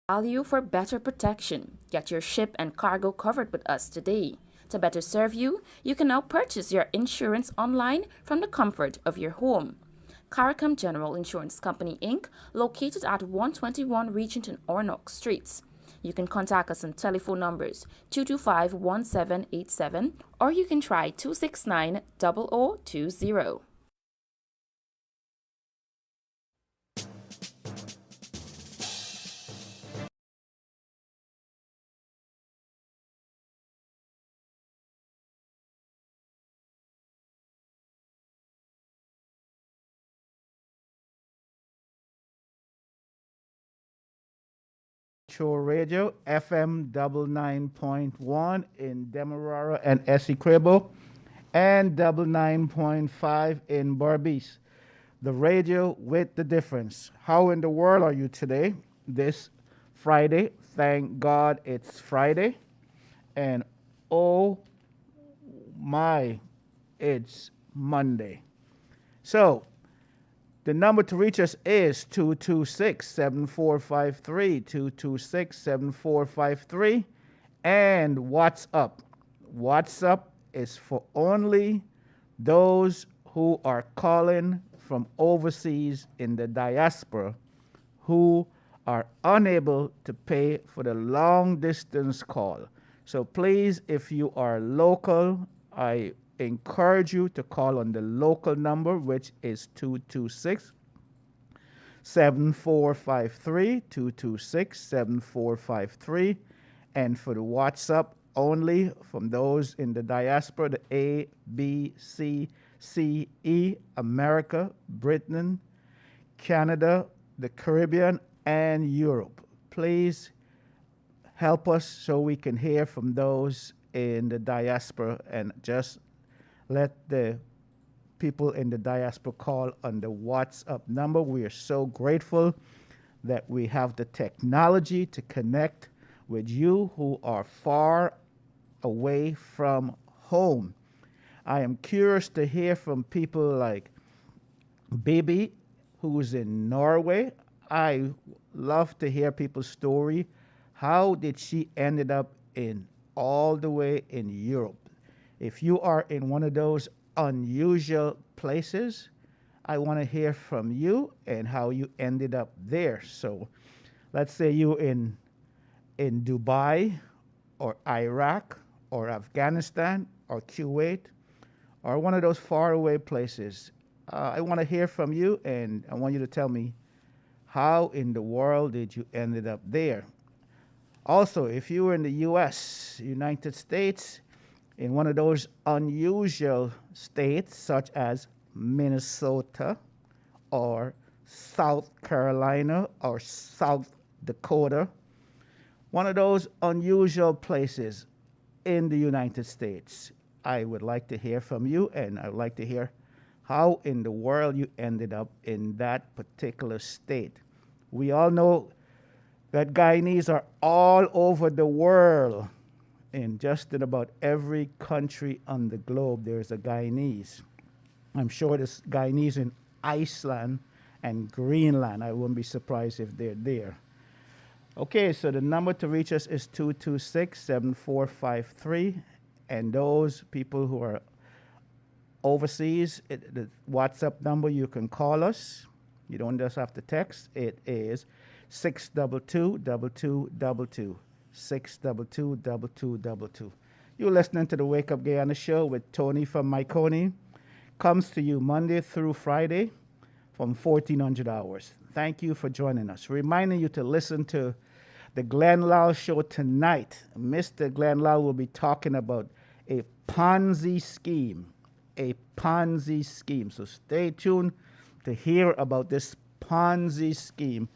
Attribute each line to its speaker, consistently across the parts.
Speaker 1: Value for better protection. Get your ship and cargo covered with us today. To better serve you, you can now purchase your insurance online from the comfort of your home. Caricom General Insurance Company Inc., located at 121 Regent and Ornock Streets. You can contact us on telephone numbers 225-1787 or you can try 269-0020.
Speaker 2: Kaieteur Radio, FM 99.1 in Demerara and Essequibo, and 99.5 in Barbies. The radio with the difference. How in the world are you today? This Friday. Thank God it's Friday. And oh my, it's Monday. So, the number to reach us is 226-7453, 226-7453, and WhatsApp. WhatsApp is for only those who are calling from overseas in the diaspora who are unable to pay for the long distance call. So please, if you are local, I encourage you to call on the local number, which is 226 7453, 226 7453. And for the WhatsApp only from those in the diaspora, the A, B, C, C, E, America, Britain, Canada, the Caribbean, and Europe. Please help us so we can hear from those in the diaspora and just let the people in the diaspora call on the WhatsApp number. We are so grateful that we have the technology to connect with you who are far away from home. I am curious to hear from people like Baby, who's in Norway. I love to hear people's story. How did she ended up in all the way in Europe? If you are in one of those unusual places, I want to hear from you and how you ended up there. So let's say you in Dubai or Iraq or Afghanistan or Kuwait or one of those faraway places. I want to hear from you, and I want you to tell me how in the world did you ended up there. Also, if you were in the U.S., United States, in one of those unusual states such as Minnesota or South Carolina or South Dakota, one of those unusual places in the United States, I would like to hear from you, and I would like to hear how in the world you ended up in that particular state. We all know that Guyanese are all over the world. In just in about every country on the globe, there's a Guyanese. I'm sure there's Guyanese in Iceland and Greenland. I wouldn't be surprised if they're there. Okay, so the number to reach us is 226-7453. And those people who are overseas, the WhatsApp number, you can call us. You don't just have to text. It is 622-2222. 622-2222. You're listening to the Wake Up Guyana show with Tony from Mahaicony. Comes to you Monday through Friday from 1400 hours. Thank you for joining us. Reminding you to listen to the Glenn Lal show tonight. Mr. Glenn Lal will be talking about a Ponzi scheme. A Ponzi scheme. So stay tuned to hear about this Ponzi scheme,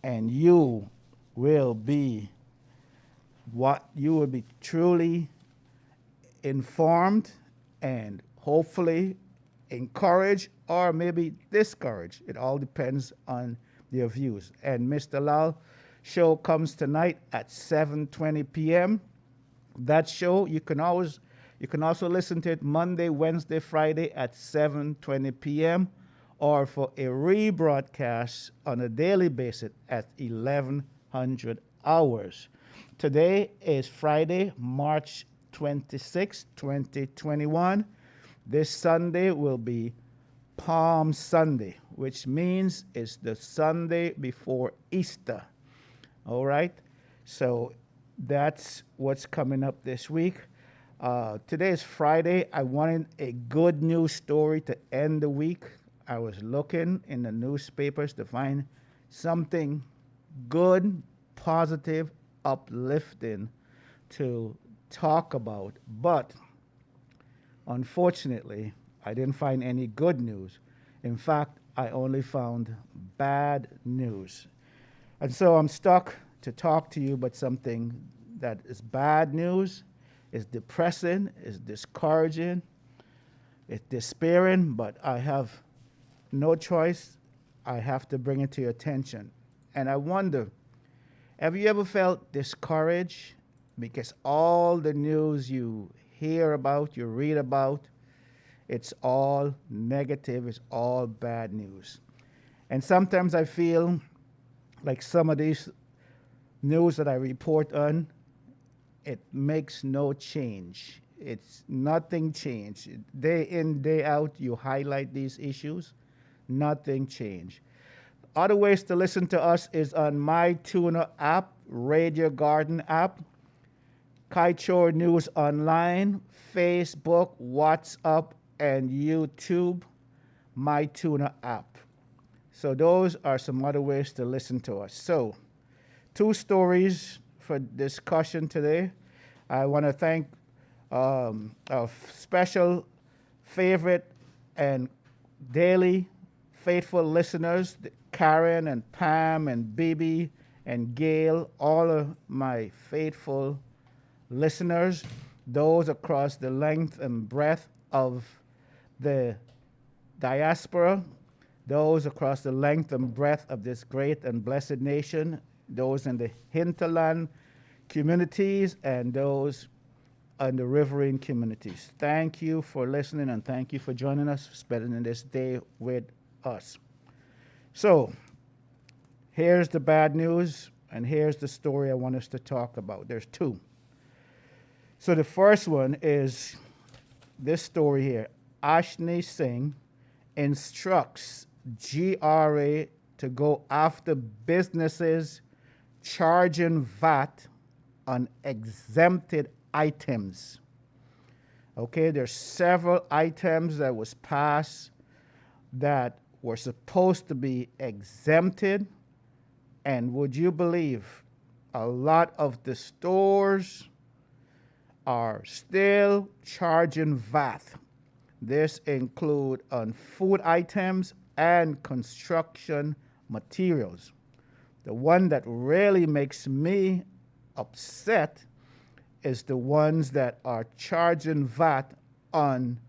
Speaker 2: and you will be truly informed and hopefully encouraged or maybe discouraged. It all depends on your views. And Mr. Lal show comes tonight at 7:20 p.m. That show you can also listen to it Monday, Wednesday, Friday at 7:20 p.m. or for a rebroadcast on a daily basis at 1100 hours. Today is Friday, March 26, 2021. This Sunday will be Palm Sunday, which means it's the Sunday before Easter. All right? So that's what's coming up this week. Today is Friday. I wanted a good news story to end the week. I was looking in the newspapers to find something good, positive, uplifting to talk about. But unfortunately, I didn't find any good news. In fact, I only found bad news. And so I'm stuck to talk to you about something that is bad news, is depressing, is discouraging, it's despairing, but I have no choice. I have to bring it to your attention. And I wonder, have you ever felt discouraged because all the news you hear about, you read about, it's all negative, it's all bad news. And sometimes I feel like some of these news that I report on, it makes no change. It's nothing changed. Day in, day out, you highlight these issues, nothing changed. Other ways to listen to us is on MyTuner app, Radio Garden app, Kaieteur News Online, Facebook, WhatsApp, and YouTube, MyTuner app. So those are some other ways to listen to us. So 2 stories for discussion today. I want to thank our special favorite and daily faithful listeners, Karen and Pam and Bibi and Gail, all of my faithful listeners, those across the length and breadth of the diaspora, those across the length and breadth of this great and blessed nation, those in the hinterland communities, and those in the riverine communities. Thank you for listening, and thank you for joining us, spending this day with us. So, here's the bad news, and here's the story I want us to talk about. There's 2. So the first one is this story here. Ashni Singh instructs GRA to go after businesses charging VAT on exempted items. Okay, there's several items that was passed that were supposed to be exempted, and would you believe a lot of the stores are still charging VAT. This include on food items and construction materials. The one that really makes me upset is the ones that are charging VAT on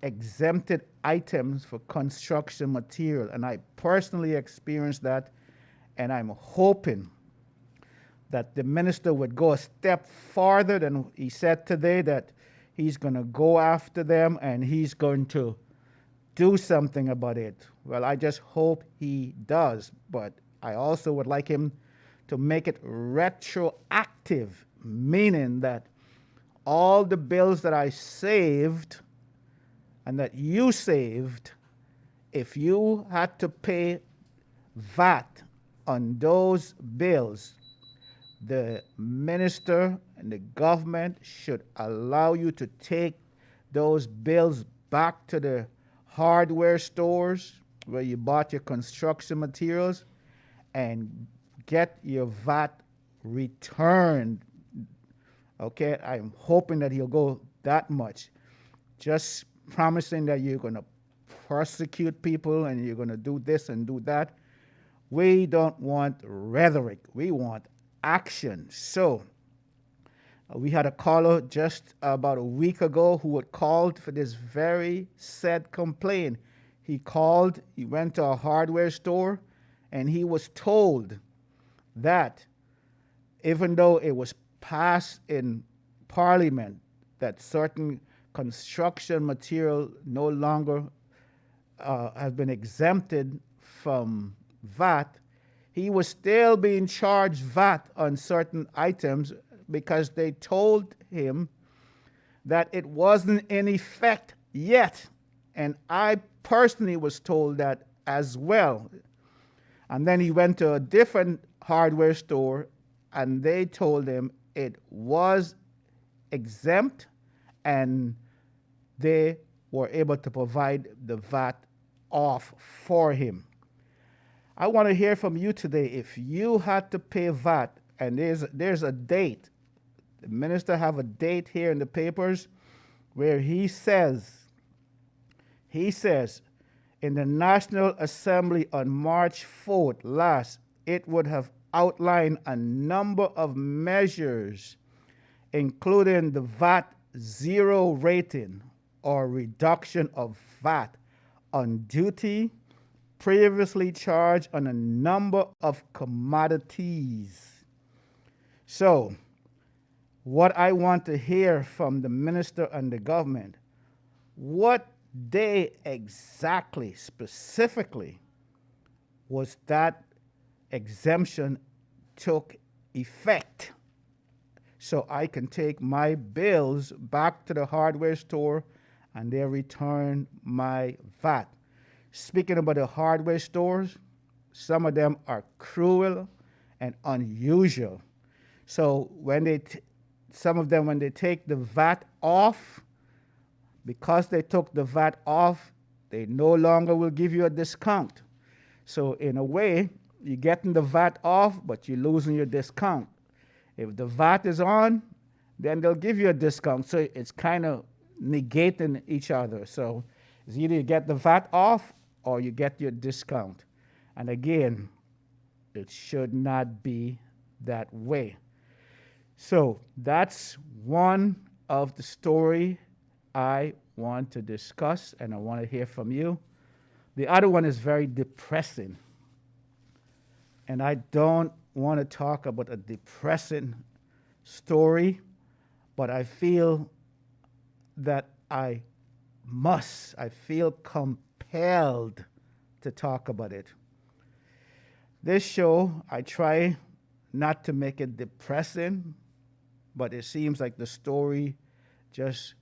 Speaker 2: exempted items for construction material. And I personally experienced that, and I'm hoping that the minister would go a step farther than he said today, that he's going to go after them and he's going to do something about it. Well, I just hope he does, but I also would like him to make it retroactive, meaning that all the bills that I saved and that you saved, if you had to pay VAT on those bills, the minister and the government should allow you to take those bills back to the hardware stores where you bought your construction materials and get your VAT returned. Okay, I'm hoping that he'll go that much. Just promising that you're going to prosecute people and you're going to do this and do that. We don't want rhetoric. We want action. So we had a caller just about a week ago who had called for this very said complaint. He called, he went to a hardware store, and he was told that even though it was passed in Parliament that certain construction material no longer has been exempted from VAT, he was still being charged VAT on certain items because they told him that it wasn't in effect yet. And I personally was told that as well. And then he went to a different hardware store and they told him it was exempt and they were able to provide the VAT off for him. I want to hear from you today. If you had to pay VAT, and there's a date, the minister have a date here in the papers where he says in the National Assembly on March 4th last, it would have outlined a number of measures, including the VAT zero rating or reduction of VAT on duty previously charged on a number of commodities. So, what I want to hear from the minister and the government, what day exactly, specifically, was that exemption took effect? So I can take my bills back to the hardware store and they return my VAT. Speaking about the hardware stores, some of them are cruel and unusual. So when some of them, when they take the VAT off, because they took the VAT off, they no longer will give you a discount. So in a way, you're getting the VAT off, but you're losing your discount. If the VAT is on, then they'll give you a discount. So it's kind of negating each other. So it's either you get the VAT off or you get your discount. And again, it should not be that way. So that's one of the story I want to discuss, and I want to hear from you. The other one is very depressing. And I don't want to talk about a depressing story, but I feel that I feel compelled to talk about it. This show, I try not to make it depressing, but it seems like the story just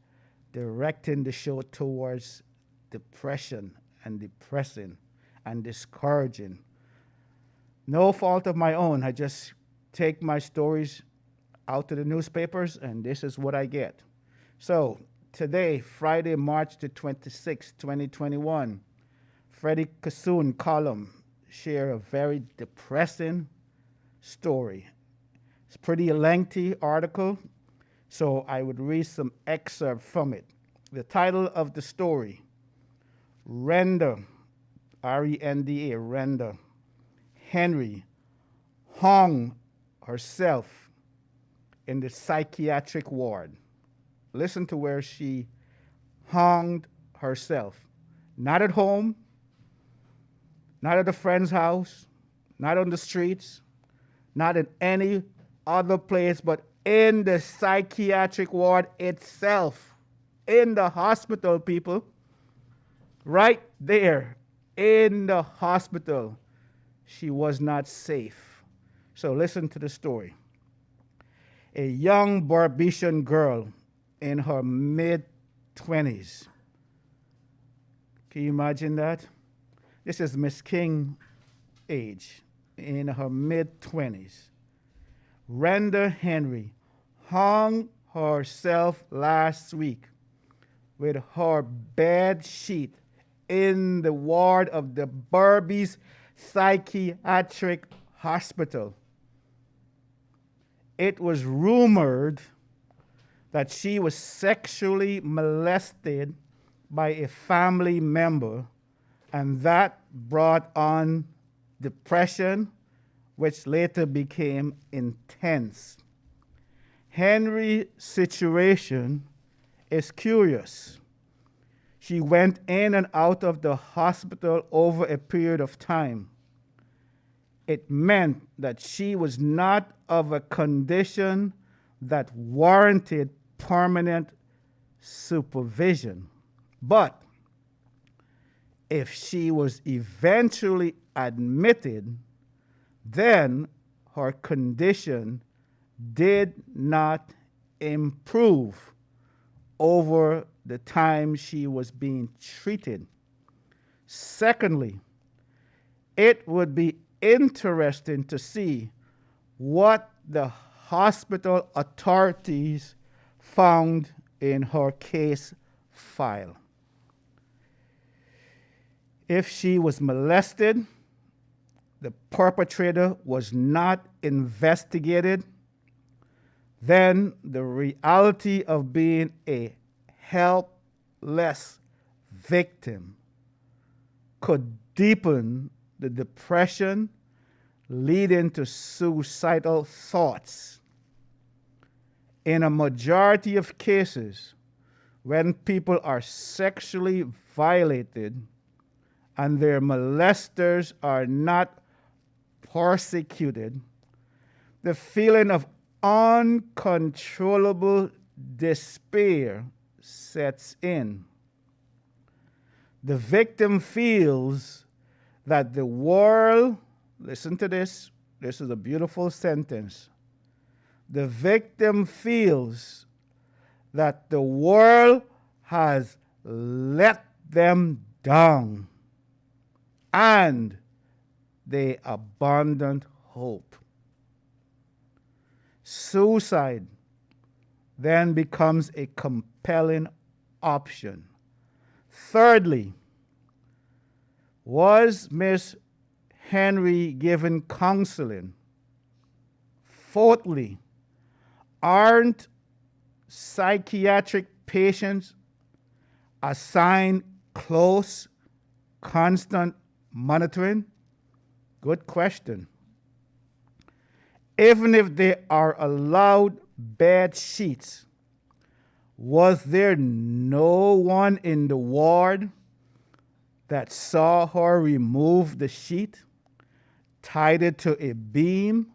Speaker 2: directing the show towards depression and depressing and discouraging. No fault of my own. I just take my stories out to the newspapers, and this is what I get. So today, Friday, March the 26th, 2021, Freddie Kassoon column share a very depressing story. It's a pretty lengthy article, so I would read some excerpt from it. The title of the story, Renda, R-E-N-D-A, Renda Henry hung herself in the psychiatric ward. Listen to where she hung herself. Not at home, not at a friend's house, not on the streets, not in any other place, but in the psychiatric ward itself, in the hospital, people. Right there, in the hospital, she was not safe. So listen to the story. A young Barbadian girl in her mid-20s. Can you imagine that? This is Miss King age, in her mid-20s. Renda Henry hung herself last week with her bed sheet in the ward of the Berbice Psychiatric Hospital. It was rumored that she was sexually molested by a family member, and that brought on depression, which later became intense. Henry's situation is curious. She went in and out of the hospital over a period of time. It meant that she was not of a condition that warranted permanent supervision. But if she was eventually admitted, Then her condition did not improve over the time she was being treated. Secondly, it would be interesting to see what the hospital authorities found in her case file. If she was molested, the perpetrator was not investigated, then the reality of being a helpless victim could deepen the depression leading to suicidal thoughts. In a majority of cases, when people are sexually violated and their molesters are not persecuted, the feeling of uncontrollable despair sets in. The victim feels that the world, listen to this is a beautiful sentence. The victim feels that the world has let them down and they abandon hope. Suicide then becomes a compelling option. Thirdly, was Miss Henry given counseling? Fourthly, aren't psychiatric patients assigned close, constant monitoring? Good question. Even if they are allowed bed sheets, was there no one in the ward that saw her remove the sheet, tied it to a beam,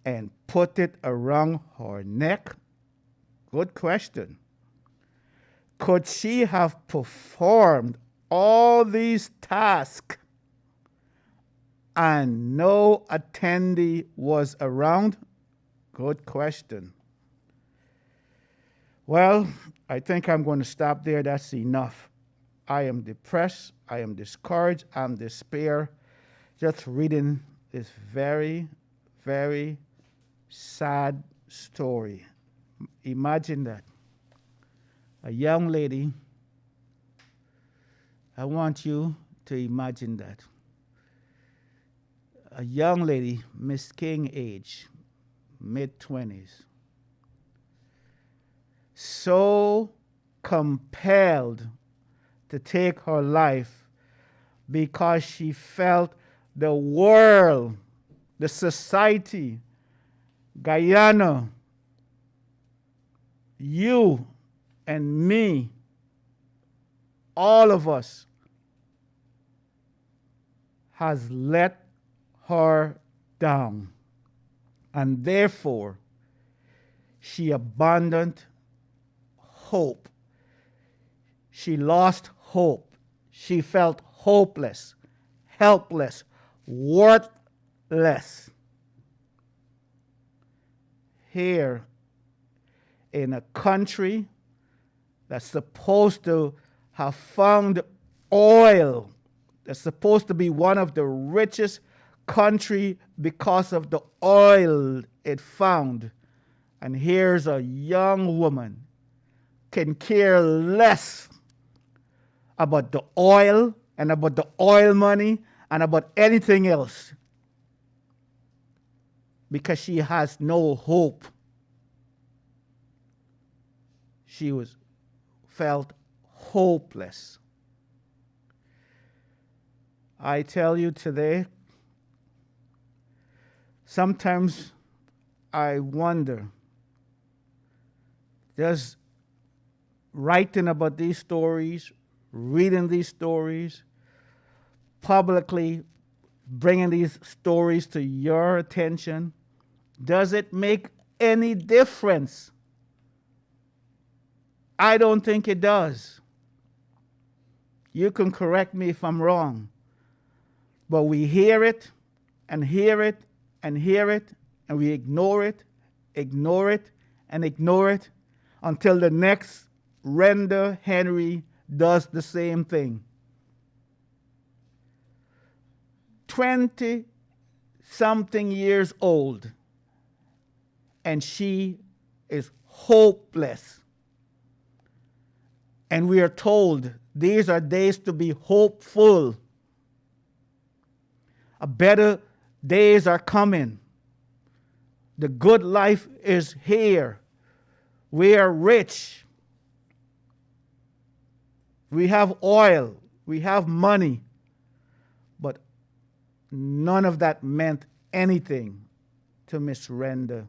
Speaker 2: and put it around her neck? Good question. Could she have performed all these tasks and no attendee was around? Good question. Well, I think I'm going to stop there. That's enough. I am depressed. I am discouraged. I'm despair. Just reading this very, very sad story. Imagine that. A young lady, I want you to imagine that. A young lady, Miss King age, mid-20s, so compelled to take her life because she felt the world, the society, Guyana, you and me, all of us, has let her down. And therefore, she abandoned hope. She lost hope. She felt hopeless, helpless, worthless. Here in a country that's supposed to have found oil, that's supposed to be one of the richest country because of the oil it found. And here's a young woman can care less about the oil and about the oil money and about anything else because she has no hope. She felt hopeless. I tell you today, sometimes I wonder, just writing about these stories, reading these stories, publicly bringing these stories to your attention, does it make any difference? I don't think it does. You can correct me if I'm wrong. But we hear it and hear it and hear it, and we ignore it, and ignore it until the next Renda Henry does the same thing. 20-something years old, and she is hopeless. And we are told these are days to be hopeful. A better days are coming. The good life is here. We are rich. We have oil. We have money. But none of that meant anything to Miss Renda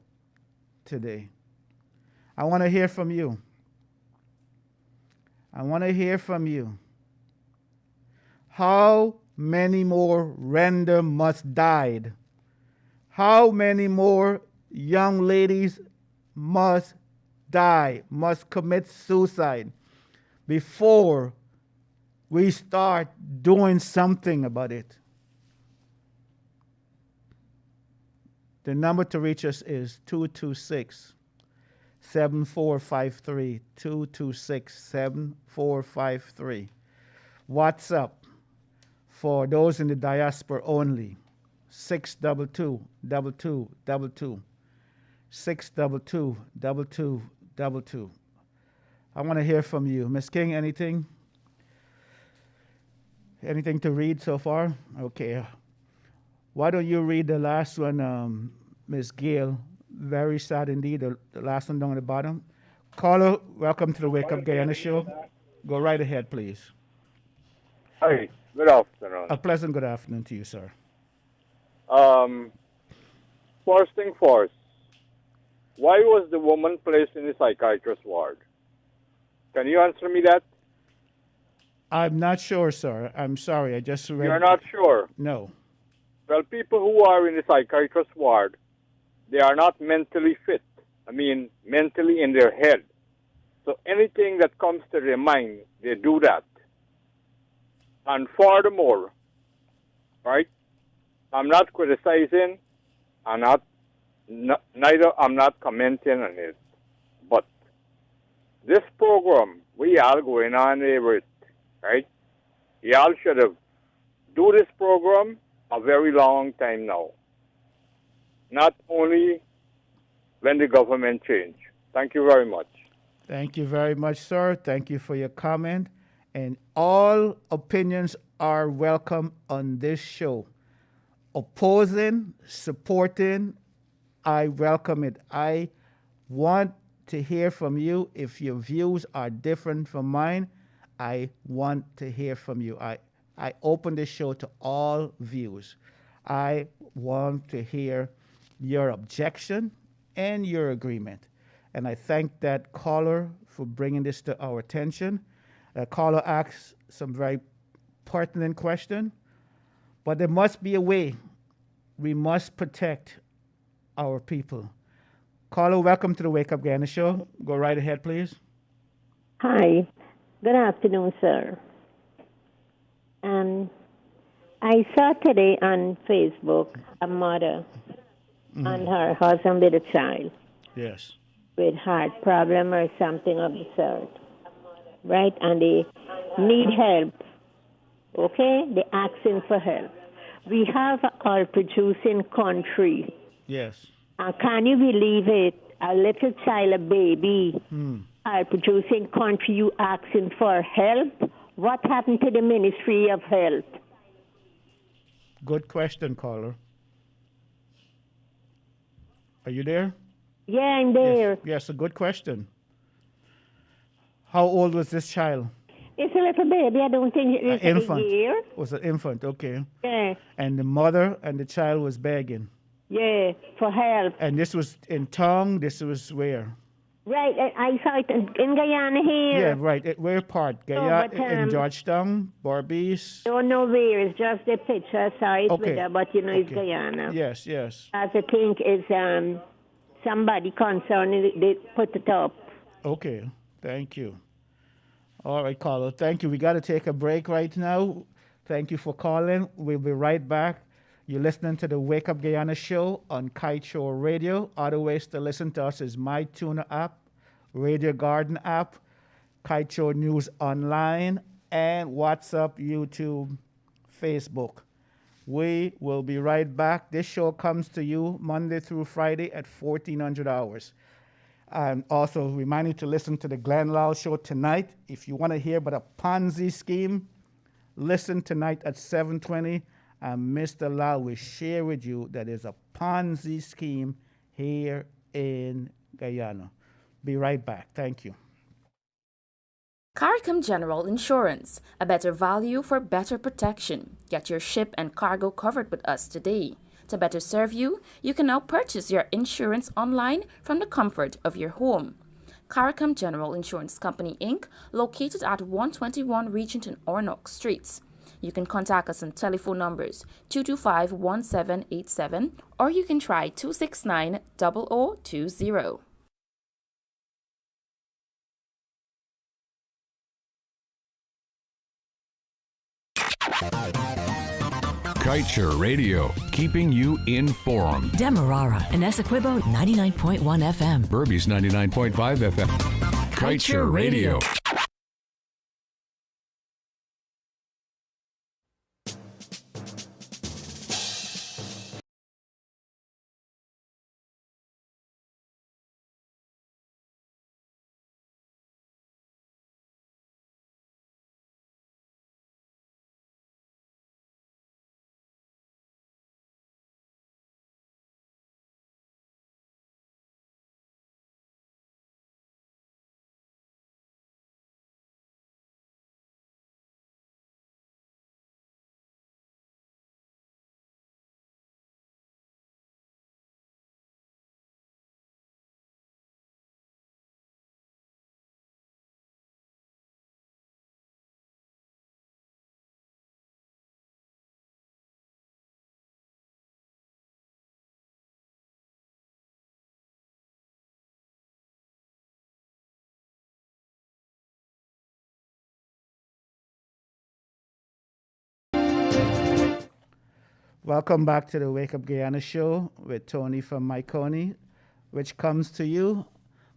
Speaker 2: today. I want to hear from you. I want to hear from you. How many more Renda must died? How many more young ladies must die, must commit suicide before we start doing something about it? The number to reach us is 226-7453, 226-7453. WhatsApp for those in the diaspora only, 622-2222, 622-2222. I want to hear from you. Ms. King, anything? Anything to read so far? Okay. Why don't you read the last one, Ms. Gail? Very sad indeed, the last one down at the bottom. Caller, welcome to the Wake Up Guyana show. Go right ahead, please.
Speaker 3: Hi, good afternoon.
Speaker 2: A pleasant good afternoon to you, sir.
Speaker 3: First thing first, why was the woman placed in the psychiatrist ward? Can you answer me that?
Speaker 2: I'm not sure, sir. I'm sorry. I just read.
Speaker 3: You're not sure?
Speaker 2: No.
Speaker 3: Well, people who are in the psychiatrist ward, they are not mentally fit. I mean, mentally in their head. So anything that comes to their mind, they do that. And furthermore, right, I'm not criticizing, I'm neither I'm not commenting on it. But this program, we all going on with, right? Y'all should have do this program a very long time now. Not only when the government change. Thank you very much.
Speaker 2: Thank you very much, sir. Thank you for your comment. And all opinions are welcome on this show. Opposing, supporting, I welcome it. I want to hear from you. If your views are different from mine, I want to hear from you. I open this show to all views. I want to hear your objection and your agreement. And I thank that caller for bringing this to our attention. A caller asked some very pertinent question, but there must be a way. We must protect our people. Caller, welcome to the Wake Up Guyana show. Go right ahead, please.
Speaker 4: Hi. Good afternoon, sir. I saw today on Facebook a mother and her husband with a child.
Speaker 2: Yes.
Speaker 4: With heart problem or something of the sort. Right? And they need help. Okay? They're asking for help. We have our producing country.
Speaker 2: Yes.
Speaker 4: And can you believe it? A little child, a baby, our producing country, you asking for help? What happened to the Ministry of Health?
Speaker 2: Good question, caller. Are you there?
Speaker 4: Yeah, I'm there.
Speaker 2: Yes, a good question. How old was this child?
Speaker 4: It's a little baby. I don't think it's
Speaker 2: infant.
Speaker 4: a year.
Speaker 2: Was an infant, okay.
Speaker 4: Yeah.
Speaker 2: And the mother and the child was begging.
Speaker 4: Yeah, for help.
Speaker 2: And this was in Tongue. This was where?
Speaker 4: Right, I saw it in Guyana here.
Speaker 2: Yeah, right. Where part? Guyana, in Georgetown, Barbies?
Speaker 4: Don't know where. It's just the picture. I saw it with her, but you know it's Guyana.
Speaker 2: Yes, yes.
Speaker 4: As I think is somebody concerned, they put it up.
Speaker 2: Okay, thank you. All right, caller, thank you. We got to take a break right now. Thank you for calling. We'll be right back. You're listening to the Wake Up Guyana show on Kaieteur Radio. Other ways to listen to us is MyTuner app, Radio Garden app, Kaieteur News Online, and WhatsApp, YouTube, Facebook. We will be right back. This show comes to you Monday through Friday at 1400 hours. And also remind you to listen to the Glenn Lowell show tonight. If you want to hear about a Ponzi scheme, listen tonight at 7:20, and Mr. Lowell will share with you that there's a Ponzi scheme here in Guyana. Be right back. Thank you.
Speaker 1: CARICOM General Insurance, a better value for better protection. Get your ship and cargo covered with us today. To better serve you, you can now purchase your insurance online from the comfort of your home. CARICOM General Insurance Company, Inc., located at 121 Regent and Ornock Streets. You can contact us on telephone numbers 225-1787, or you can try 269-0020.
Speaker 5: Kaieteur Radio, keeping you informed.
Speaker 6: Demerara and Essequibo 99.1 FM.
Speaker 5: Berbice 99.5 FM. Kaieteur Radio.
Speaker 2: Welcome back to the Wake Up Guyana show with Tony from Mahaicony, which comes to you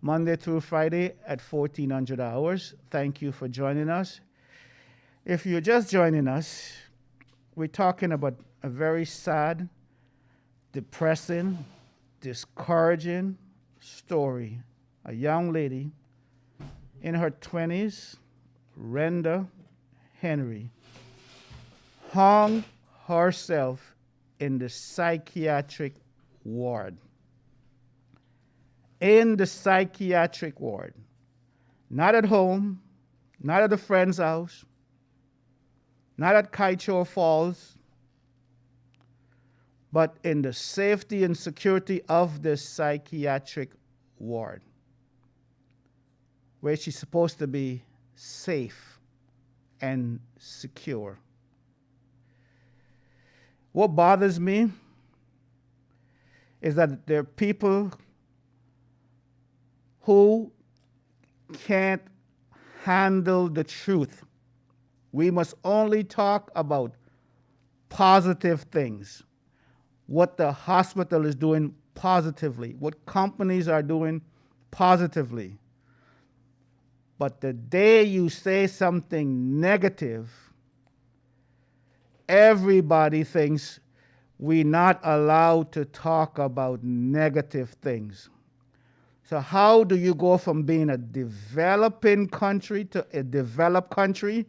Speaker 2: Monday through Friday at 1400 hours. Thank you for joining us. If you're just joining us, we're talking about a very sad, depressing, discouraging story. A young lady in her 20s, Renda Henry, hung herself in the psychiatric ward. In the psychiatric ward. Not at home, not at a friend's house, not at Kaieteur Falls, but in the safety and security of the psychiatric ward, where she's supposed to be safe and secure. What bothers me is that there are people who can't handle the truth. We must only talk about positive things, what the hospital is doing positively, what companies are doing positively. But the day you say something negative, everybody thinks we're not allowed to talk about negative things. So how do you go from being a developing country to a developed country?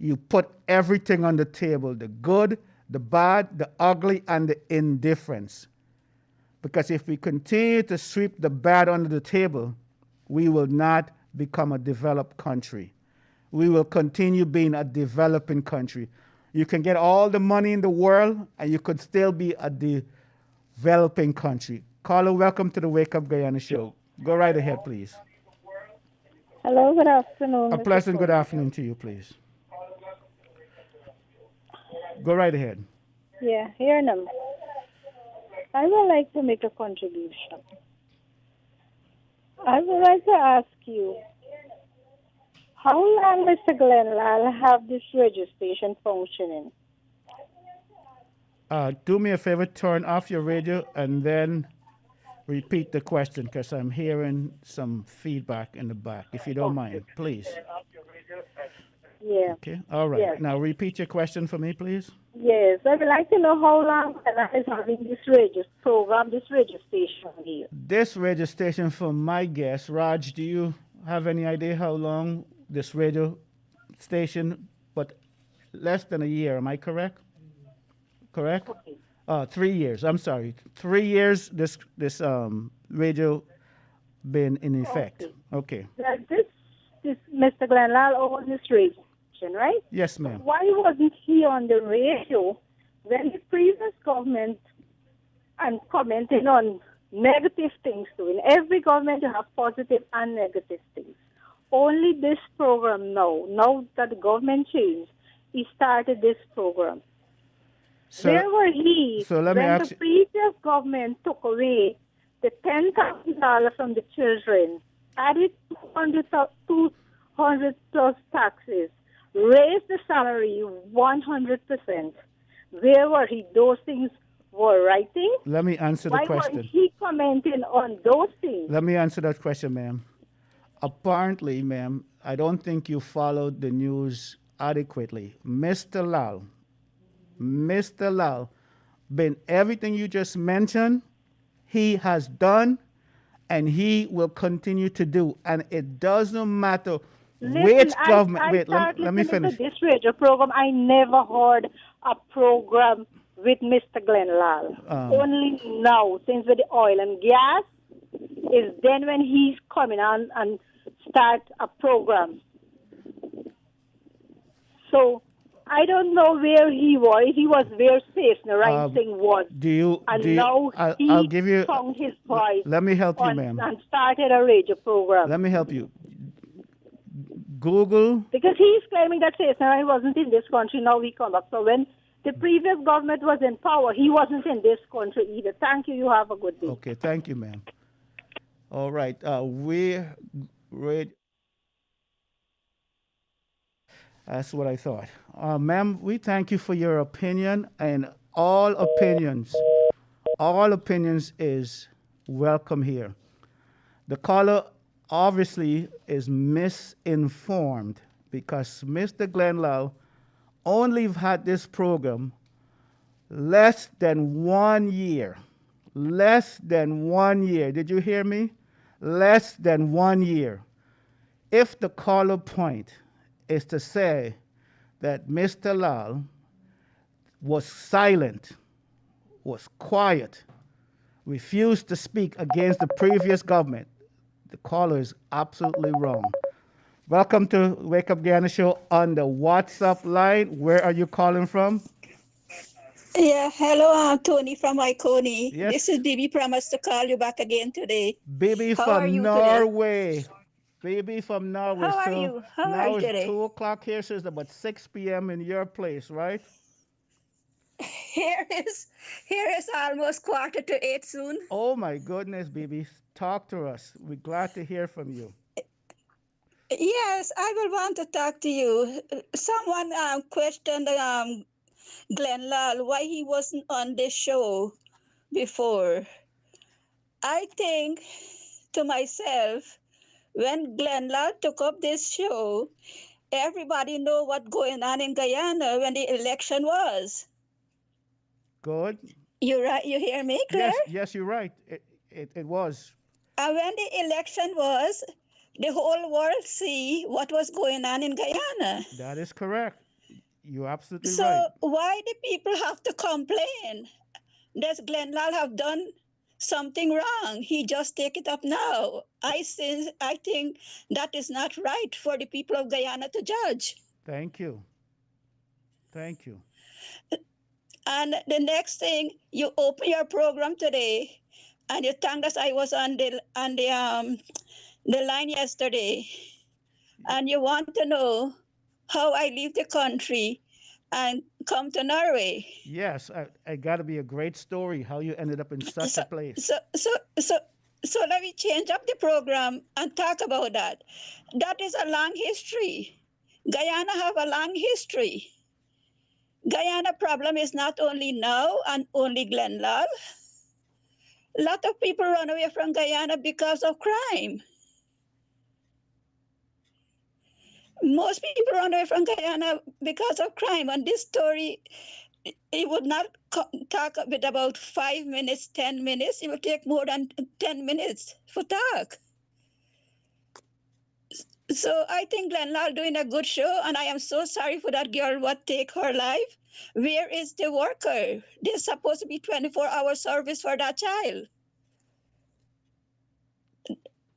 Speaker 2: You put everything on the table, the good, the bad, the ugly, and the indifference. Because if we continue to sweep the bad under the table, we will not become a developed country. We will continue being a developing country. You can get all the money in the world, and you could still be a developing country. Caller, welcome to the Wake Up Guyana show. Go right ahead, please.
Speaker 7: Hello, good afternoon.
Speaker 2: A pleasant good afternoon to you, please. Go right ahead.
Speaker 7: Yeah, here now. I would like to make a contribution. I would like to ask you, how long Mr. Glenn Lal have this registration functioning?
Speaker 2: Do me a favor, turn off your radio and then repeat the question because I'm hearing some feedback in the back. If you don't mind, please.
Speaker 7: Yeah.
Speaker 2: Okay. All right.
Speaker 7: Yes.
Speaker 2: Now repeat your question for me, please.
Speaker 7: Yes. I would like to know how long Ghana is having this radio program, this radio station here.
Speaker 2: This radio station, for my guess, Raj, do you have any idea how long this radio station? But less than a year. Am I correct? Correct.
Speaker 7: Okay.
Speaker 2: 3 years. I'm sorry. 3 years. This radio been in effect. Okay.
Speaker 7: This Mr. Glenlal owns this radio station, right?
Speaker 2: Yes, ma'am.
Speaker 7: Why wasn't he on the radio when the previous government and commenting on negative things too? In every government, you have positive and negative things. Only this program now that the government changed, he started this program.
Speaker 2: So,
Speaker 7: Where were he
Speaker 2: so let me
Speaker 7: when
Speaker 2: ask
Speaker 7: the
Speaker 2: you-
Speaker 7: previous government took away the $10,000 from the children, added 200 plus taxes, raised the salary 100%? Where were he? Those things were writing.
Speaker 2: Let me answer the
Speaker 7: Why
Speaker 2: question.
Speaker 7: wasn't he commenting on those things?
Speaker 2: Let me answer that question, ma'am. Apparently, ma'am, I don't think you followed the news adequately. Mr. Lal, been everything you just mentioned, he has done and he will continue to do. And it doesn't matter which government. Wait, let me finish.
Speaker 7: To this radio program, I never heard a program with Mr. Glenlal. Only now, since with the oil and gas, is then when he's coming on and start a program. So I don't know where he was. He was very safe. The right thing was. Now
Speaker 2: I'll give you.
Speaker 7: found his voice.
Speaker 2: Let me help you, ma'am.
Speaker 7: And started a radio program.
Speaker 2: Let me help you. Google.
Speaker 7: Because he's claiming that Cesar wasn't in this country, now he come back. So when the previous government was in power, he wasn't in this country either. Thank you. You have a good day.
Speaker 2: Okay, thank you, ma'am. All right, that's what I thought. Ma'am, we thank you for your opinion, and all opinions is welcome here. The caller obviously is misinformed because Mr. Glenlal only had this program less than 1 year. Less than 1 year. Did you hear me? Less than 1 year. If the caller point is to say that Mr. Lal was silent, was quiet, refused to speak against the previous government, the caller is absolutely wrong. Welcome to Wake Up Guyana Show on the WhatsApp line. Where are you calling from?
Speaker 8: Yeah, hello, I'm Tony from Mahaicony.
Speaker 2: Yes.
Speaker 8: This is Bibi. Promised to call you back again today.
Speaker 2: Baby
Speaker 8: How are
Speaker 2: from
Speaker 8: you
Speaker 2: Norway. Baby from Norway.
Speaker 8: How are
Speaker 2: So
Speaker 8: you? How
Speaker 2: now
Speaker 8: are you
Speaker 2: it's
Speaker 8: today?
Speaker 2: 2 o'clock here, so it's about 6 p.m. in your place, right?
Speaker 8: Here is almost 7:45 soon.
Speaker 2: Oh my goodness, baby. Talk to us. We're glad to hear from you.
Speaker 8: Yes, I will want to talk to you. Someone questioned Glenn Lal why he wasn't on this show before. I think to myself, when Glenn Lal took up this show, everybody know what's going on in Guyana when the election was.
Speaker 2: Good.
Speaker 8: You right? You hear me, Claire?
Speaker 2: Yes, you're right. It was.
Speaker 8: And when the election was, the whole world see what was going on in Guyana.
Speaker 2: That is correct. You're absolutely
Speaker 8: So
Speaker 2: right.
Speaker 8: why do people have to complain? Does Glenn Lal have done something wrong? He just take it up now. I think that is not right for the people of Guyana to judge.
Speaker 2: Thank you. Thank you.
Speaker 8: And the next thing, you open your program today, and you thank us. I was on the line yesterday, and you want to know how I leave the country and come to Norway.
Speaker 2: Yes, I got to be a great story how you ended up in such a place.
Speaker 8: So let me change up the program and talk about that. That is a long history. Guyana have a long history. Guyana problem is not only now and only Glenlal. A lot of people run away from Guyana because of crime. Most people run away from Guyana because of crime. And this story, it would not talk with about 5 minutes, 10 minutes. It would take more than 10 minutes for talk. So I think Glenlal doing a good show, and I am so sorry for that girl what take her life. Where is the worker? There's supposed to be 24-hour service for that child.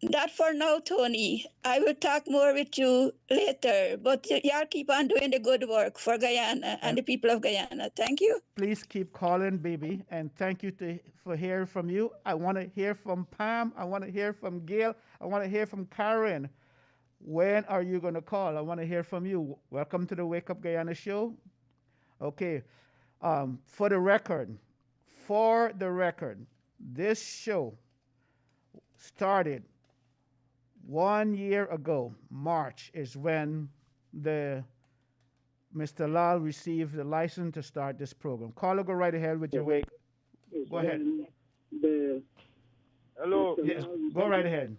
Speaker 8: That for now, Tony. I will talk more with you later. But y'all keep on doing the good work for Guyana and the people of Guyana. Thank you.
Speaker 2: Please keep calling, baby, and thank you for hearing from you. I want to hear from Pam. I want to hear from Gail. I want to hear from Karen. When are you going to call? I want to hear from you. Welcome to the Wake Up Guyana show. Okay. For the record, this show started 1 year ago. March is when Mr. Lal received the license to start this program. Caller, go right ahead with your wake. Go ahead.
Speaker 3: Hello.
Speaker 2: Yes, go right ahead.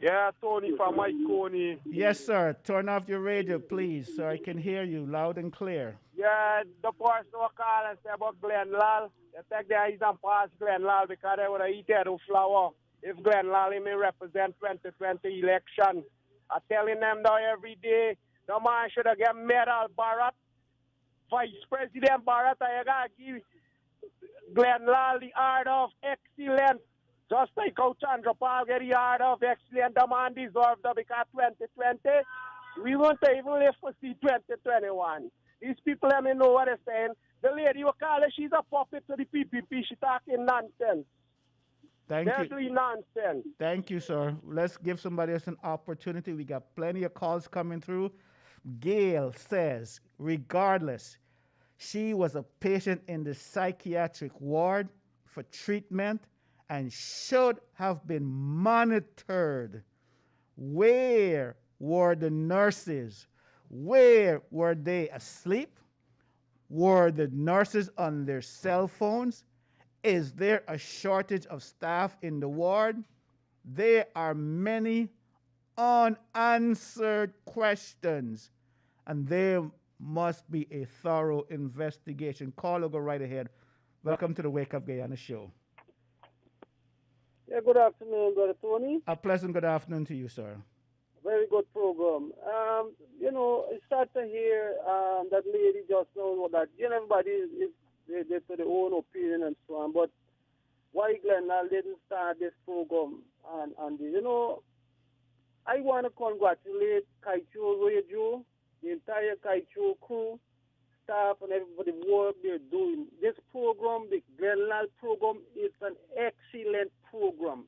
Speaker 3: Yeah, Tony from Mahaicony.
Speaker 2: Yes, sir. Turn off your radio, please, so I can hear you loud and clear.
Speaker 3: Yeah, the person who call and say about Glenlal, they take the eyes and pass Glenlal because they would have eaten the flower. If Glenlal may represent 2020 election, I'm telling them now every day, the man should have get medal Barrett, Vice President Barrett, I gotta give Glenlal the art of excellence. Just like how Chandra Paul get the art of excellence, the man deserves that because 2020, we won't even live to see 2021. These people let me know what they're saying. The lady who call her, she's a puppet to the PPP. She talking nonsense. They're doing nonsense.
Speaker 2: Thank you, sir. Let's give somebody else an opportunity. We got plenty of calls coming through. Gail says, regardless, she was a patient in the psychiatric ward for treatment and should have been monitored. Where were the nurses? Where were they asleep? Were the nurses on their cell phones? Is there a shortage of staff in the ward? There are many unanswered questions, and there must be a thorough investigation. Caller, go right ahead. Welcome to the Wake Up Guyana show.
Speaker 9: Yeah, good afternoon, Brother Tony.
Speaker 2: A pleasant good afternoon to you, sir.
Speaker 9: Very good program. I start to hear that lady just know that, everybody is they to their own opinion and so on, but why Glenlal didn't start this program? And I want to congratulate Kaieteur Radio, the entire Kaieteur crew, staff, and everybody work they're doing. This program, the Glenlal program, is an excellent program.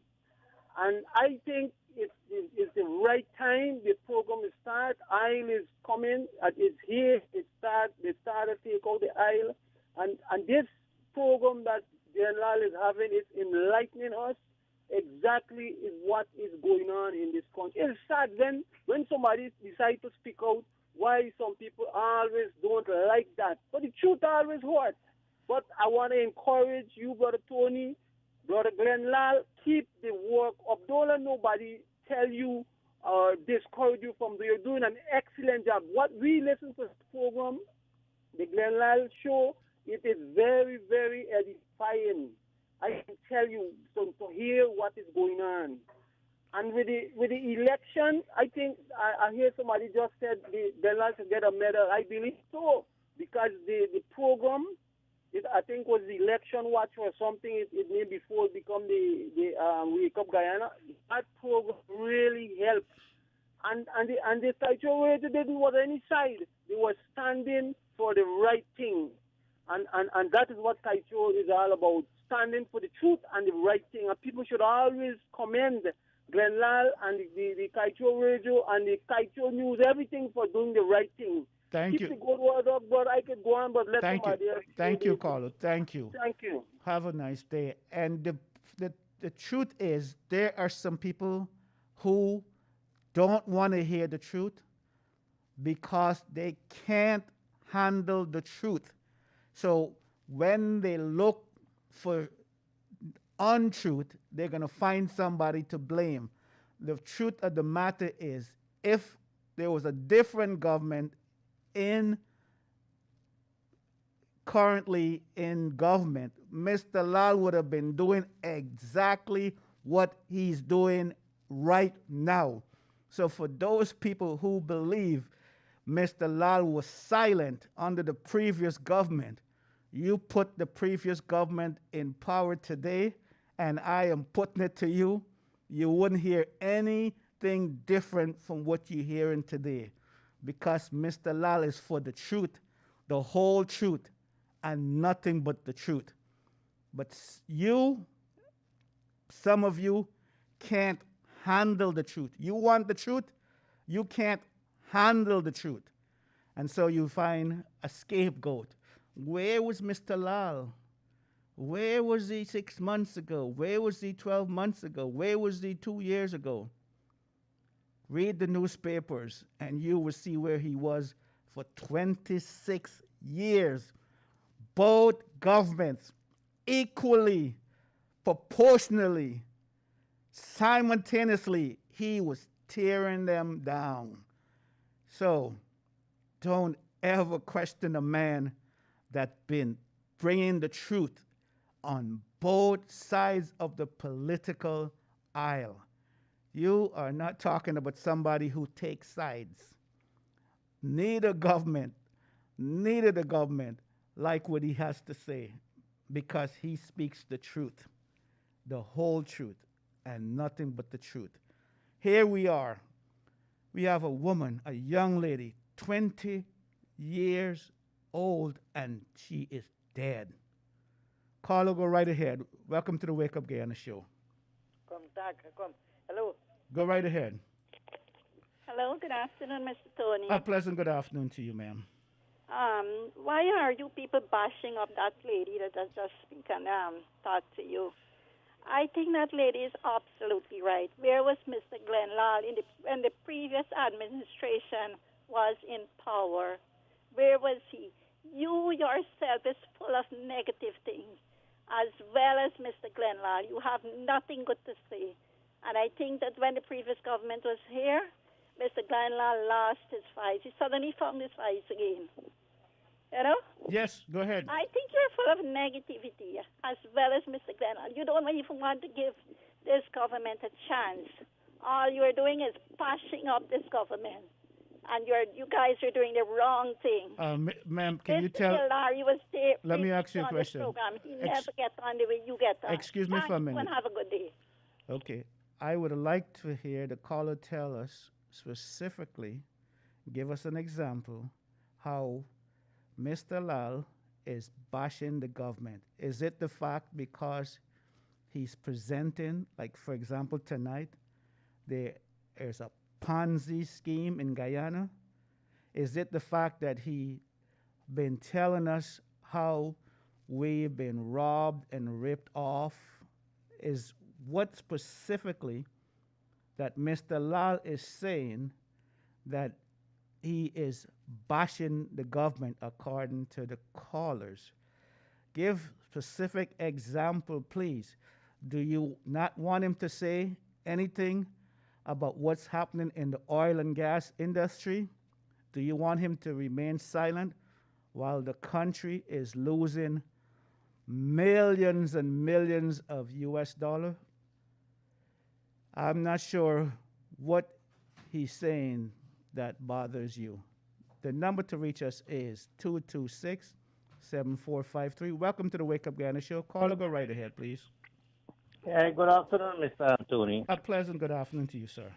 Speaker 9: And I think it's the right time the program is start. Aisle is coming, it's here, they started to take out the aisle. And this program that Glenlal is having is enlightening us exactly is what is going on in this country. It's sad when somebody decides to speak out why some people always don't like that. But the truth always hurts. But I want to encourage you, Brother Tony, Brother Glenlal, keep the work up. Don't let nobody tell you or discourage you from doing. You're doing an excellent job. What we listen to this program, the Glenlal show, it is very, very edifying. I can tell you to hear what is going on. And with the election, I think I hear somebody just said the Glenlal should get a medal. I believe so, because the program, I think was the election watch or something. It may before become the Wake Up Guyana. That program really helped. And the Kaieteur Radio didn't want any side. They were standing for the right thing. And that is what Kaieteur is all about, standing for the truth and the right thing. And people should always commend Glenlal and the Kaieteur Radio and the Kaieteur News, everything for doing the right thing.
Speaker 2: Thank
Speaker 9: Keep
Speaker 2: you.
Speaker 9: the good word up, but I could go on, but let
Speaker 2: Thank
Speaker 9: somebody
Speaker 2: you.
Speaker 9: else.
Speaker 2: Thank you, caller. Thank you.
Speaker 9: Thank you.
Speaker 2: Have a nice day. And the truth is, there are some people who don't want to hear the truth, because they can't handle the truth. So when they look for untruth, they're going to find somebody to blame. The truth of the matter is, if there was a different government currently in government, Mr. Lal would have been doing exactly what he's doing right now. So for those people who believe Mr. Lal was silent under the previous government, you put the previous government in power today, and I am putting it to you, you wouldn't hear anything different from what you're hearing today, because Mr. Lal is for the truth, the whole truth, and nothing but the truth. But some of you can't handle the truth. You want the truth, you can't handle the truth. And so you find a scapegoat. Where was Mr. Lal? Where was he 6 months ago? Where was he 12 months ago? Where was he 2 years ago? Read the newspapers and you will see where he was for 26 years. Both governments equally, proportionally, simultaneously, he was tearing them down. So don't ever question a man that's been bringing the truth on both sides of the political aisle. You are not talking about somebody who takes sides. Neither the government like what he has to say, because he speaks the truth, the whole truth, and nothing but the truth. Here we are. We have a woman, a young lady, 20 years old, and she is dead. Carlo, go right ahead. Welcome to the Wake Up Guyana show.
Speaker 10: Hello.
Speaker 2: Go right ahead.
Speaker 10: Hello, good afternoon, Mr. Tony.
Speaker 2: A pleasant good afternoon to you, ma'am.
Speaker 10: Why are you people bashing up that lady that has just speaking talk to you? I think that lady is absolutely right. Where was Mr. Glenn Lal when the previous administration was in power? Where was he? You yourself is full of negative things, as well as Mr. Glenn Lal. You have nothing good to say. And I think that when the previous government was here, Mr. Glenn Lal lost his fight. He suddenly found his fight again. You know?
Speaker 2: Yes, go ahead.
Speaker 10: I think you're full of negativity, as well as Mr. Glenn Lal. You don't even want to give this government a chance. All you're doing is bashing up this government. And you guys are doing the wrong thing.
Speaker 2: Ma'am, can you tell?
Speaker 10: Larry was there.
Speaker 2: Let me ask you a
Speaker 10: on
Speaker 2: question.
Speaker 10: This program. He never gets on the way you get on.
Speaker 2: Excuse me for a minute.
Speaker 10: And have a good day.
Speaker 2: Okay. I would like to hear the caller tell us specifically, give us an example, how Mr. Lal is bashing the government. Is it the fact because he's presenting, like for example tonight, there's a Ponzi scheme in Guyana? Is it the fact that he been telling us how we've been robbed and ripped off? Is what specifically that Mr. Lal is saying that he is bashing the government according to the callers? Give specific example, please. Do you not want him to say anything about what's happening in the oil and gas industry? Do you want him to remain silent while the country is losing millions and millions of US dollars? I'm not sure what he's saying that bothers you. The number to reach us is 226-7453. Welcome to the Wake Up Guyana show. Caller, go right ahead, please.
Speaker 11: Hey, good afternoon, Mr. Tony.
Speaker 2: A pleasant good afternoon to you, sir.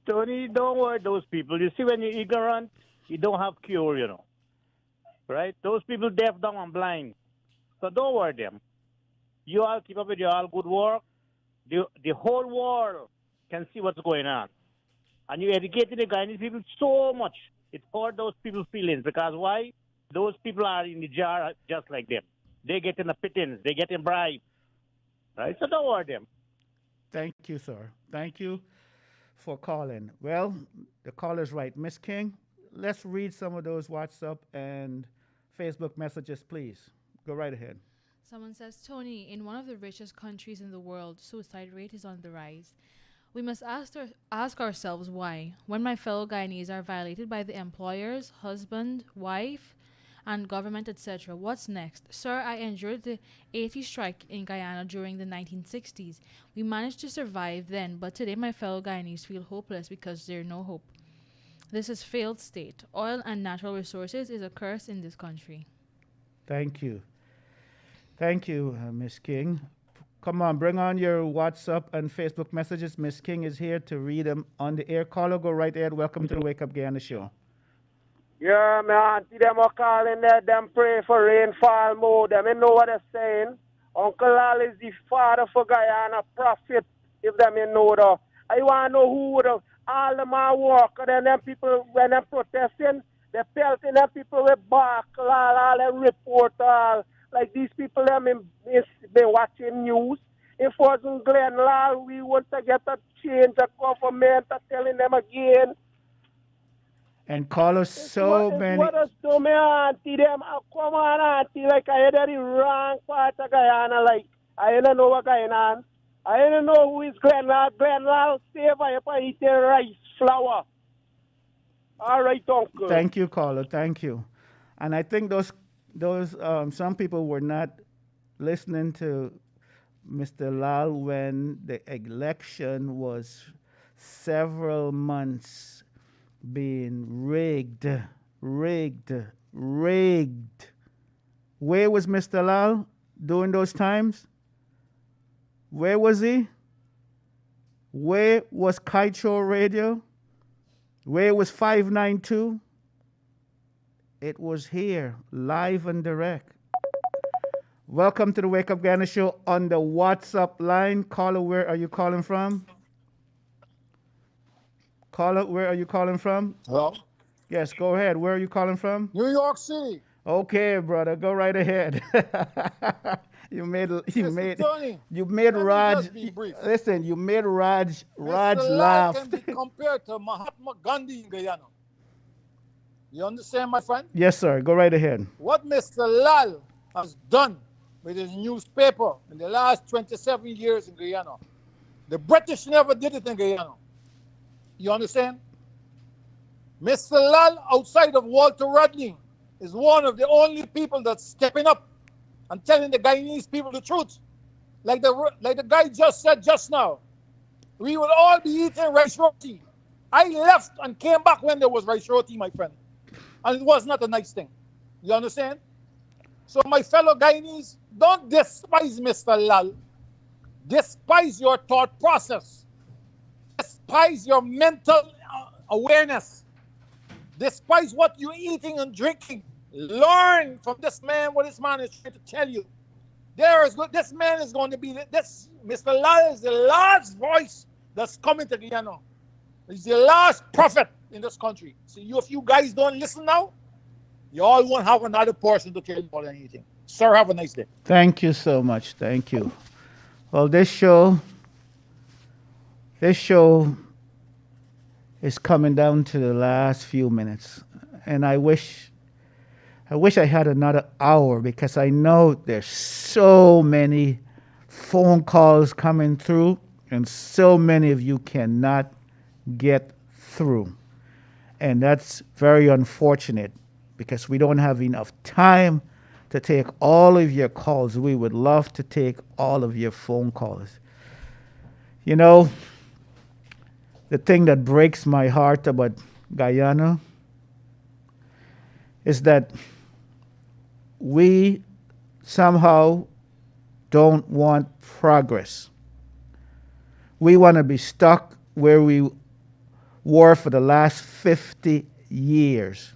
Speaker 11: Tony, don't worry those people. You see, when you're ignorant, you don't have cure, you know. Right? Those people deaf, dumb, and blind. So don't worry them. You all keep up with your all good work. The whole world can see what's going on. And you're educating the Guyanese people so much. It hurt those people's feelings. Because why? Those people are in the jar just like them. They getting the pittance. They getting bribes. Right? So don't worry them.
Speaker 2: Thank you, sir. Thank you for calling. Well, the caller's right. Miss King, let's read some of those WhatsApp and Facebook messages, please. Go right ahead.
Speaker 12: Someone says, Tony, in one of the richest countries in the world, suicide rate is on the rise. We must ask ourselves why. When my fellow Guyanese are violated by the employers, husband, wife, and government, etc., what's next? Sir, I endured the 80 strike in Guyana during the 1960s. We managed to survive then, but today my fellow Guyanese feel hopeless because there's no hope. This is failed state. Oil and natural resources is a curse in this country.
Speaker 2: Thank you. Thank you, Miss King. Come on, bring on your WhatsApp and Facebook messages. Miss King is here to read them on the air. Caller, go right ahead. Welcome to the Wake Up Guyana show.
Speaker 9: Yeah, my auntie, them are calling there, them pray for rainfall more. Them, you know what they're saying? Uncle Al is the father for Guyana, prophet, if them you know though. I want to know who would have, all them are work, and then them people, when they're protesting, they're pelting them people with bark, all them report, all. Like these people them been watching news. If it wasn't Glenn Lal, we want to get a change of government, telling them again.
Speaker 2: And caller, so many.
Speaker 9: What us do, me auntie, them, come on, auntie, like I had the wrong part of Guyana, like, I don't know what going on. I don't know who is Glenn Lal. Glenn Lal, save if I eat the rice flour. All right, uncle.
Speaker 2: Thank you, caller. Thank you. And I think those some people were not listening to Mr. Lal when the election was several months being rigged. Where was Mr. Lal during those times? Where was he? Where was Kaieteur Radio? Where was 592? It was here, live and direct. Welcome to the Wake Up Guyana show on the WhatsApp line. Caller, where are you calling from? Caller, where are you calling from?
Speaker 13: Hello?
Speaker 2: Yes, go ahead. Where are you calling from?
Speaker 13: New York City.
Speaker 2: Okay, brother, go right ahead. you made Raj. Listen, you made Raj laugh.
Speaker 13: Can be compared to Mahatma Gandhi in Guyana. You understand, my friend?
Speaker 2: Yes, sir. Go right ahead.
Speaker 13: What Mr. Lal has done with his newspaper in the last 27 years in Guyana, the British never did it in Guyana. You understand? Mr. Lal, outside of Walter Rodney, is one of the only people that's stepping up and telling the Guyanese people the truth. Like the guy just said just now, we will all be eating rice roti. I left and came back when there was rice roti, my friend. And it was not a nice thing. You understand? So my fellow Guyanese, don't despise Mr. Lal. Despise your thought process. Despise your mental awareness. Despise what you're eating and drinking. Learn from this man what this man is trying to tell you. This man is going to be, Mr. Lal is the last voice that's coming to Guyana. He's the last prophet in this country. So if you guys don't listen now, you all won't have another person to tell you about anything. Sir, have a nice day.
Speaker 2: Thank you so much. Thank you. Well, this show is coming down to the last few minutes. And I wish I had another hour because I know there's so many phone calls coming through and so many of you cannot get through. And that's very unfortunate because we don't have enough time to take all of your calls. We would love to take all of your phone calls. You know, the thing that breaks my heart about Guyana is that we somehow don't want progress. We want to be stuck where we were for the last 50 years.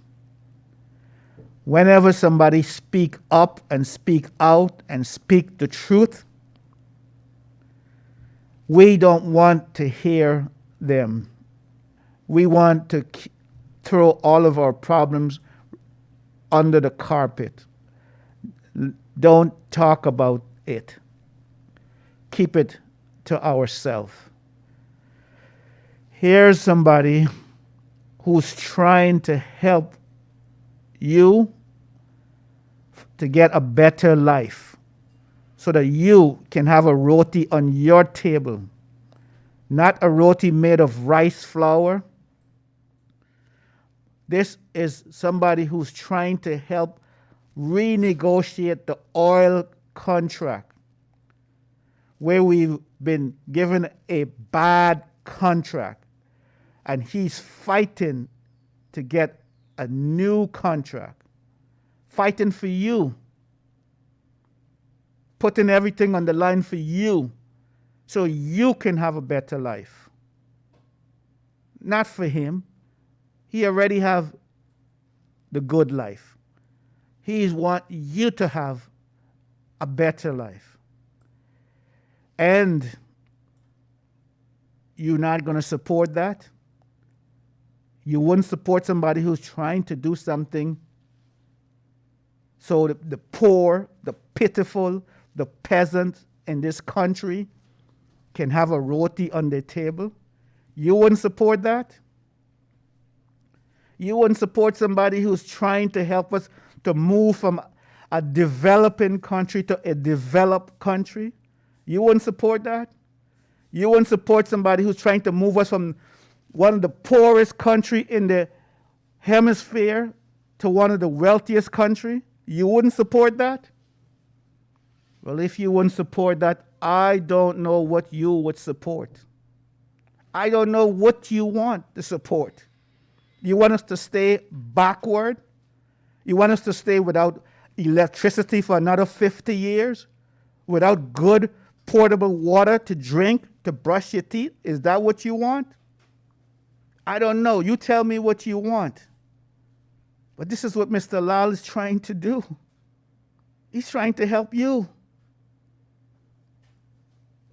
Speaker 2: Whenever somebody speak up and speak out and speak the truth, we don't want to hear them. We want to throw all of our problems under the carpet. Don't talk about it. Keep it to ourselves. Here's somebody who's trying to help you to get a better life so that you can have a roti on your table, not a roti made of rice flour. This is somebody who's trying to help renegotiate the oil contract where we've been given a bad contract, and he's fighting to get a new contract, fighting for you, putting everything on the line for you so you can have a better life. Not for him. He already have the good life. He want you to have a better life. And you're not going to support that? You wouldn't support somebody who's trying to do something so the poor, the pitiful, the peasants in this country can have a roti on their table? You wouldn't support that? You wouldn't support somebody who's trying to help us to move from a developing country to a developed country? You wouldn't support that? You wouldn't support somebody who's trying to move us from one of the poorest country in the hemisphere to one of the wealthiest country? You wouldn't support that? Well, if you wouldn't support that, I don't know what you would support. I don't know what you want to support. You want us to stay backward? You want us to stay without electricity for another 50 years? Without good portable water to drink, to brush your teeth? Is that what you want? I don't know. You tell me what you want. But this is what Mr. Lal is trying to do. He's trying to help you.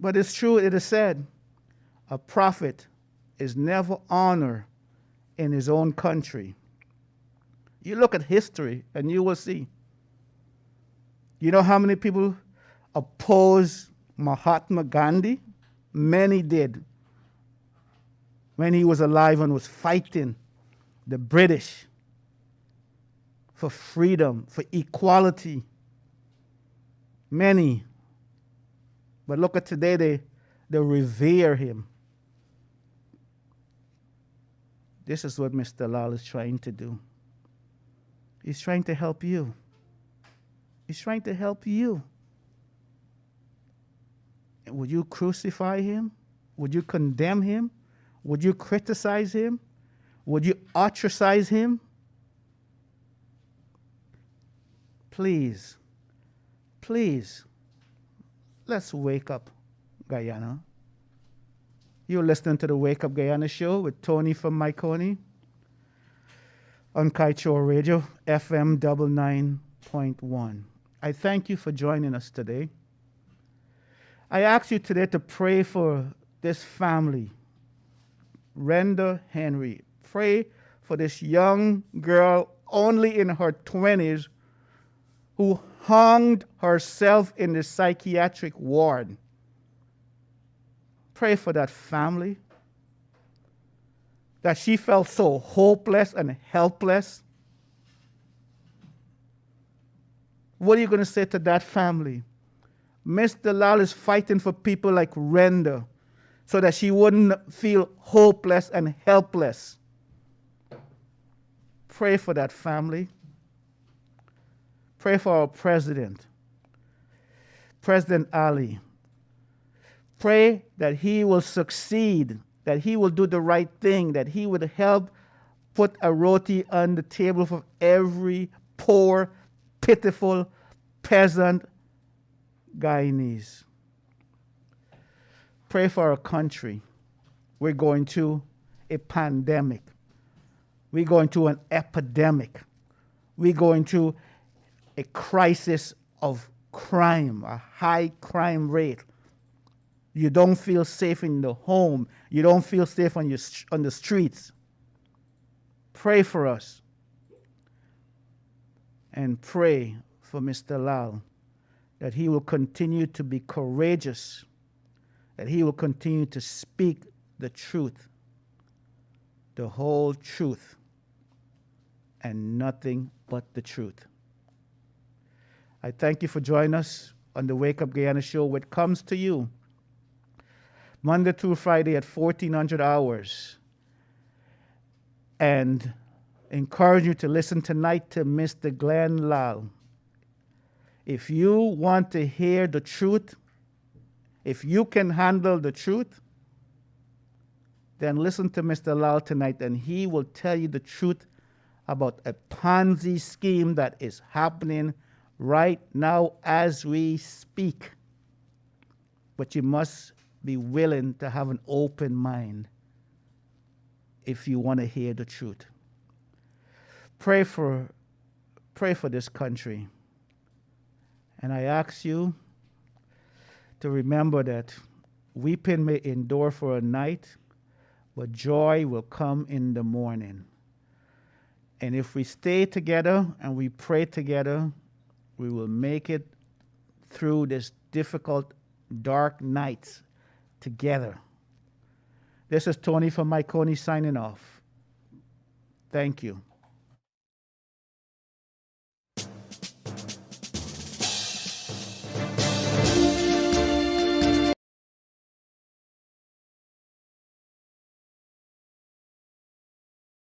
Speaker 2: But it's true, it is said, a prophet is never honored in his own country. You look at history and you will see. You know how many people opposed Mahatma Gandhi? Many did. When he was alive and was fighting the British for freedom, for equality. Many. But look at today, they revere him. This is what Mr. Lal is trying to do. He's trying to help you. He's trying to help you. And would you crucify him? Would you condemn him? Would you criticize him? Would you ostracize him? Please, please, let's wake up, Guyana. You're listening to the Wake Up Guyana show with Tony from Mahaicony on Kaieteur Radio, FM 99.1. I thank you for joining us today. I ask you today to pray for this family, Renda Henry. Pray for this young girl only in her 20s who hanged herself in the psychiatric ward. Pray for that family, that she felt so hopeless and helpless. What are you going to say to that family? Mr. Lal is fighting for people like Renda so that she wouldn't feel hopeless and helpless. Pray for that family. Pray for our president, President Ali. Pray that he will succeed, that he will do the right thing, that he would help put a roti on the table for every poor, pitiful peasant Guyanese. Pray for our country. We're going through a pandemic. We're going through an epidemic. We're going through a crisis of crime, a high crime rate. You don't feel safe in the home. You don't feel safe on the streets. Pray for us. And pray for Mr. Lal that he will continue to be courageous, that he will continue to speak the truth, the whole truth, and nothing but the truth. I thank you for joining us on the Wake Up Guyana show, which comes to you Monday through Friday at 1400 hours. And encourage you to listen tonight to Mr. Glenn Lal. If you want to hear the truth, if you can handle the truth, then listen to Mr. Lal tonight, and he will tell you the truth about a Ponzi scheme that is happening right now as we speak. But you must be willing to have an open mind if you want to hear the truth. Pray for this country. And I ask you to remember that weeping may endure for a night, but joy will come in the morning. And if we stay together and we pray together, we will make it through this difficult, dark nights together. This is Tony from Mahaicony signing off. Thank you.